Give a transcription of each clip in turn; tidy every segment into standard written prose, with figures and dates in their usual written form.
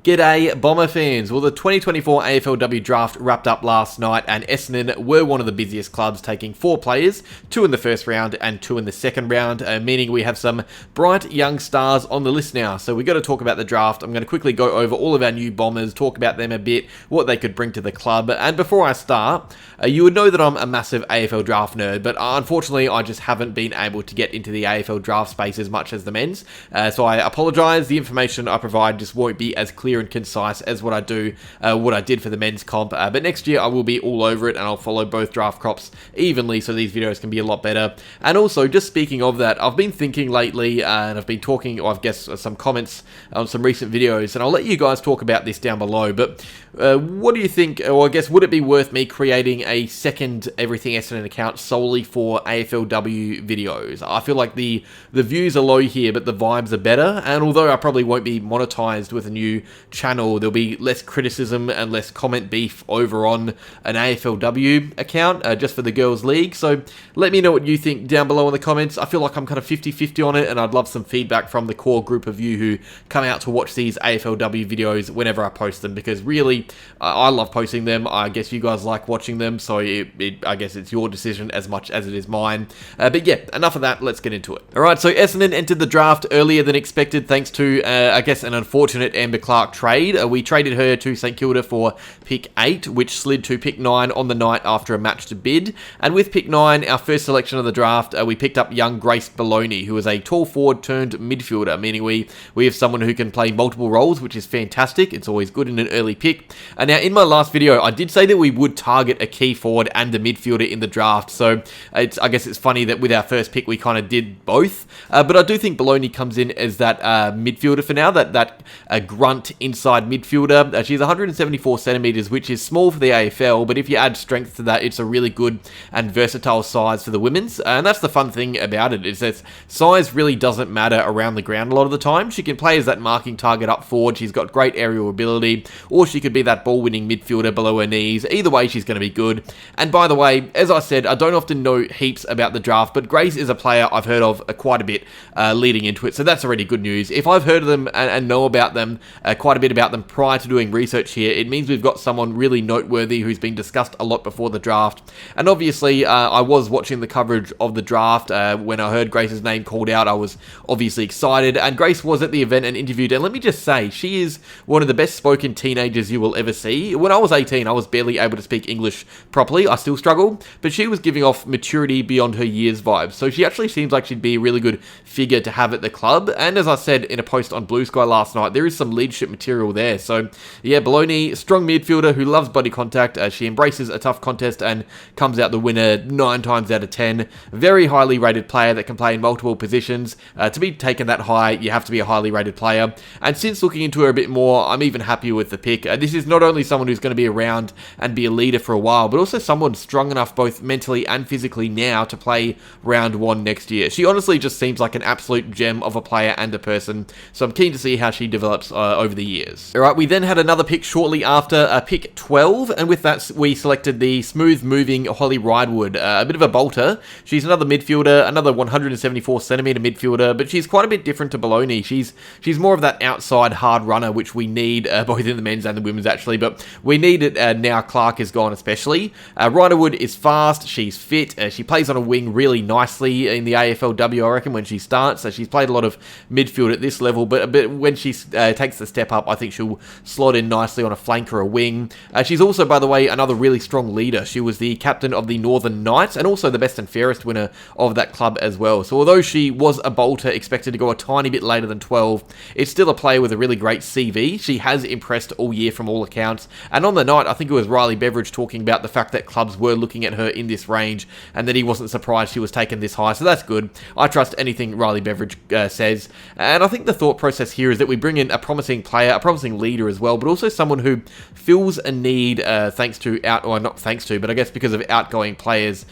G'day Bomber fans. Well, the 2024 AFLW draft wrapped up last night and Essendon were one of the busiest clubs, taking 4 players, 2 in the first round and 2 in the second round, meaning we have some bright young stars on the list now. So we got to talk about the draft. I'm going to quickly go over all of our new Bombers, talk about them a bit, what they could bring to the club. And before I start, you would know that I'm a massive AFL draft nerd, but unfortunately I just haven't been able to get into the AFL draft space as much as the men's. So I apologise. The information I provide just won't be as clear and concise as what I did for the men's comp, but next year I will be all over it and I'll follow both draft crops evenly so these videos can be a lot better. And also, just speaking of that, I've been thinking lately and I've been talking, or I guess some comments on some recent videos, and I'll let you guys talk about this down below, but what do you think, or I guess would it be worth me creating a second Everything Essendon account solely for AFLW videos? I feel like the views are low here but the vibes are better, and although I probably won't be monetized with a new channel, there'll be less criticism and less comment beef over on an AFLW account just for the girls league. So let me know what you think down below in the comments. I feel like I'm kind of 50-50 on it, and I'd love some feedback from the core group of you who come out to watch these AFLW videos whenever I post them, because really I love posting them. I guess you guys like watching them, so I guess it's your decision as much as it is mine. But yeah, enough of that, let's get into it. Alright, so Essendon entered the draft earlier than expected thanks to I guess an unfortunate Amber Clark trade. We traded her to St Kilda for pick 8, which slid to pick 9 on the night after a matched bid. And with pick 9, our first selection of the draft, we picked up young Grace Belloni, who is a tall forward turned midfielder, meaning we have someone who can play multiple roles, which is fantastic. It's always good in an early pick. And now in my last video, I did say that we would target a key forward and a midfielder in the draft, so I guess it's funny that with our first pick we kind of did both. But I do think Belloni comes in as that midfielder for now, that grunt inside midfielder. She's 174 centimeters, which is small for the AFL, but if you add strength to that, it's a really good and versatile size for the women's. And that's the fun thing about it, is that size really doesn't matter around the ground a lot of the time. She can play as that marking target up forward. She's got great aerial ability, or she could be that ball-winning midfielder below her knees. Either way, she's going to be good. And by the way, as I said, I don't often know heaps about the draft, but Grace is a player I've heard of quite a bit leading into it, so that's already good news. If I've heard of them and know about them, quite a bit about them prior to doing research here, it means we've got someone really noteworthy who's been discussed a lot before the draft. And obviously, I was watching the coverage of the draft when I heard Grace's name called out. I was obviously excited, and Grace was at the event and interviewed, and let me just say, she is one of the best spoken teenagers you will ever see. When I was 18, I was barely able to speak English properly. I still struggle, but she was giving off maturity beyond her years vibes. So she actually seems like she'd be a really good figure to have at the club. And as I said in a post on Blue Sky last night, there is some leadership material there. So yeah, Belloni, strong midfielder who loves body contact. She embraces a tough contest and comes out the winner 9 times out of 10. Very highly rated player that can play in multiple positions. To be taken that high, you have to be a highly rated player. And since looking into her a bit more, I'm even happier with the pick. This is not only someone who's going to be around and be a leader for a while, but also someone strong enough both mentally and physically now to play round 1 next year. She honestly just seems like an absolute gem of a player and a person, so I'm keen to see how she develops over the years. Alright, we then had another pick shortly after, pick 12, and with that we selected the smooth-moving Holly Ridewood, a bit of a bolter. She's another midfielder, another 174cm midfielder, but she's quite a bit different to Belloni. She's more of that outside hard runner, which we need both in the men's and the women's actually, but we need it now Clark is gone especially. Ridewood is fast, she's fit, she plays on a wing really nicely in the AFLW, I reckon, when she starts. So she's played a lot of midfield at this level, but when she takes the step up, I think she'll slot in nicely on a flank or a wing. She's also, by the way, another really strong leader. She was the captain of the Northern Knights and also the best and fairest winner of that club as well. So although she was a bolter expected to go a tiny bit later than 12, it's still a player with a really great CV. She has impressed all year from all accounts, and on the night, I think it was Riley Beveridge talking about the fact that clubs were looking at her in this range and that he wasn't surprised she was taken this high, so that's good. I trust anything Riley Beveridge says, and I think the thought process here is that we bring in a promising player, a promising leader as well, but also someone who fills a need thanks to not thanks to, but I guess because of outgoing players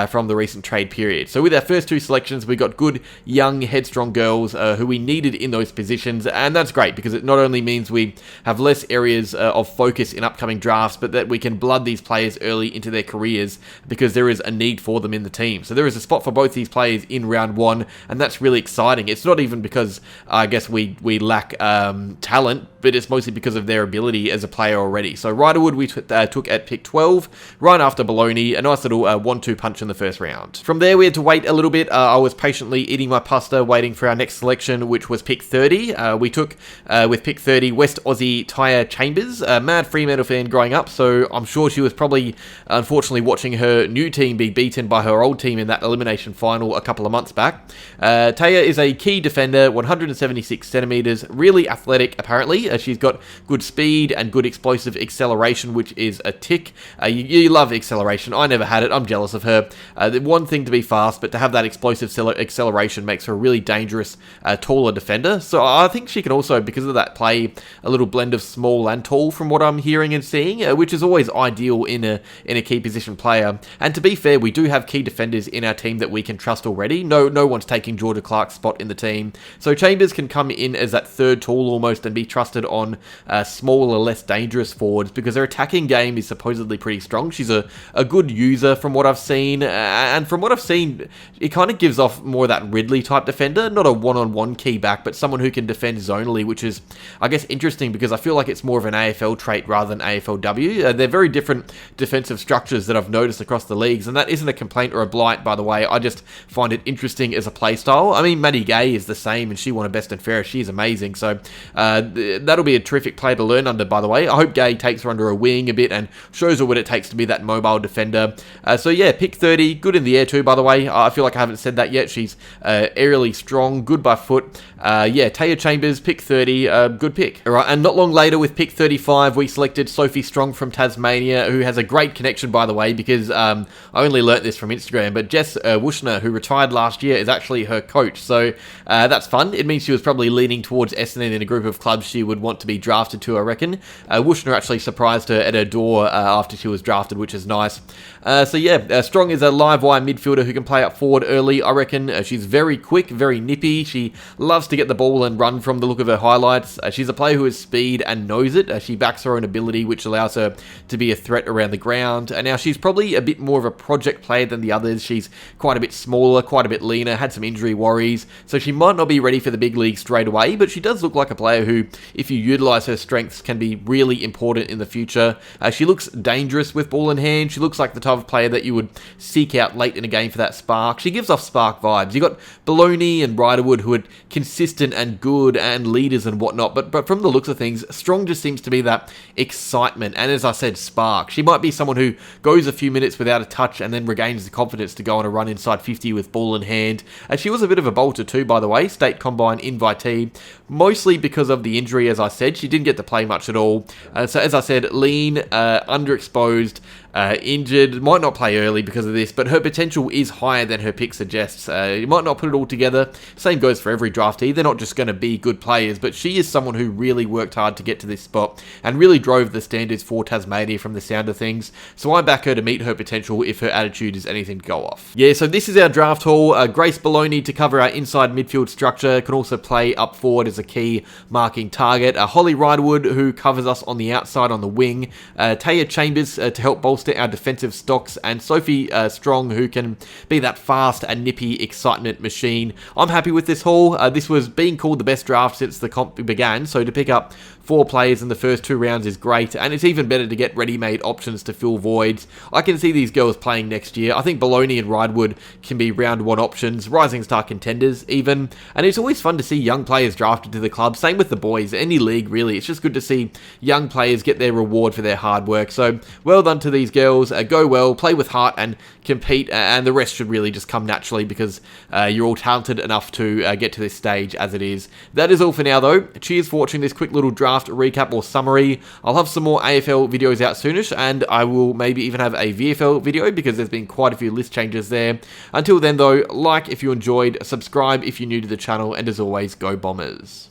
from the recent trade period. So with our first 2 selections, we got good, young, headstrong girls who we needed in those positions, and that's great because it not only means we have less areas of focus in upcoming drafts, but that we can blood these players early into their careers because there is a need for them in the team. So there is a spot for both these players in round 1, and that's really exciting. It's not even because I guess we lack talent, but it's mostly because of their ability as a player already. So Ridewood we took at pick 12, right after Belloni, a nice little 1-2 punch in the first round. From there, we had to wait a little bit. I was patiently eating my pasta, waiting for our next selection, which was pick 30. We took, with pick 30, West Aussie Taya Chambers, a mad Fremantle fan growing up, so I'm sure she was probably, unfortunately, watching her new team be beaten by her old team in that elimination final a couple of months back. Taya is a key defender, 176 centimeters, really athletic, apparently. She's got good speed and good explosive acceleration, which is a tick. You love acceleration. I never had it. I'm jealous of her. The one thing to be fast, but to have that explosive acceleration makes her a really dangerous, taller defender. So I think she can also, because of that, play a little blend of small and tall from what I'm hearing and seeing, which is always ideal in a key position player. And to be fair, we do have key defenders in our team that we can trust already. No one's taking Georgia Clark's spot in the team. So Chambers can come in as that third tall almost and be trusted on smaller, less dangerous forwards because her attacking game is supposedly pretty strong. She's a good user from what I've seen, and from what I've seen, it kind of gives off more of that Ridley type defender, not a one-on-one key back, but someone who can defend zonally, which is, I guess, interesting because I feel like it's more of an AFL trait rather than AFLW. They're very different defensive structures that I've noticed across the leagues, and that isn't a complaint or a blight, by the way. I just find it interesting as a play style. I mean, Maddie Gay is the same, and she won a best and fairest. She's amazing, so that'll be a terrific player to learn under, by the way. I hope Gay takes her under a wing a bit and shows her what it takes to be that mobile defender. So yeah, pick 30, good in the air too, by the way. I feel like I haven't said that yet. She's aerially strong, good by foot. Yeah, Taya Chambers, pick 30, good pick. All right, and not long later with pick 35, we selected Sophie Strong from Tasmania, who has a great connection, by the way, because I only learnt this from Instagram, but Jess Wushner, who retired last year, is actually her coach. So that's fun. It means she was probably leaning towards Essendon in a group of clubs she would want to be drafted to, I reckon. Wushner actually surprised her at her door after she was drafted, which is nice. So yeah, Strong is a live wire midfielder who can play up forward early, I reckon. She's very quick, very nippy. She loves to get the ball and run from the look of her highlights. She's a player who has speed and knows it. She backs her own ability, which allows her to be a threat around the ground. And now she's probably a bit more of a project player than the others. She's quite a bit smaller, quite a bit leaner, had some injury worries, so she might not be ready for the big league straight away, but she does look like a player who, if you utilise her strengths, can be really important in the future. She looks dangerous with ball in hand. She looks like the type of player that you would seek out late in a game for that spark. She gives off spark vibes. You got Belloni and Ridewood who are consistent and good and leaders and whatnot, but from the looks of things, Strong just seems to be that excitement and, as I said, spark. She might be someone who goes a few minutes without a touch and then regains the confidence to go on a run inside 50 with ball in hand. She was a bit of a bolter too, by the way, state combine invitee, mostly because of the injury, as I said. She didn't get to play much at all. So as I said, lean, underexposed, injured, might not play early because of this, but her potential is higher than her pick suggests. You might not put it all together. Same goes for every draftee. They're not just going to be good players, but she is someone who really worked hard to get to this spot and really drove the standards for Tasmania from the sound of things. So I back her to meet her potential if her attitude is anything to go off. Yeah, so this is our draft haul. Grace Belloni to cover our inside midfield structure, can also play up forward as a key marking target. Holly Ridewood, who covers us on the outside on the wing. Taya Chambers to help bolster our defensive stocks, and Sophie Strong, who can be that fast and nippy excitement machine. I'm happy with this haul. This was being called the best draft since the comp began, so to pick up 4 players in the first 2 rounds is great, and it's even better to get ready-made options to fill voids. I can see these girls playing next year. I think Belloni and Ridewood can be round 1 options, rising star contenders even, and it's always fun to see young players drafted to the club. Same with the boys, any league really. It's just good to see young players get their reward for their hard work. So well done to these girls. Go well, play with heart and compete, and the rest should really just come naturally because you're all talented enough to get to this stage as it is. That is all for now though. Cheers for watching this quick little draft recap or summary. I'll have some more AFL videos out soonish, and I will maybe even have a VFL video because there's been quite a few list changes there. Until then though, like if you enjoyed, subscribe if you're new to the channel, and as always, go Bombers.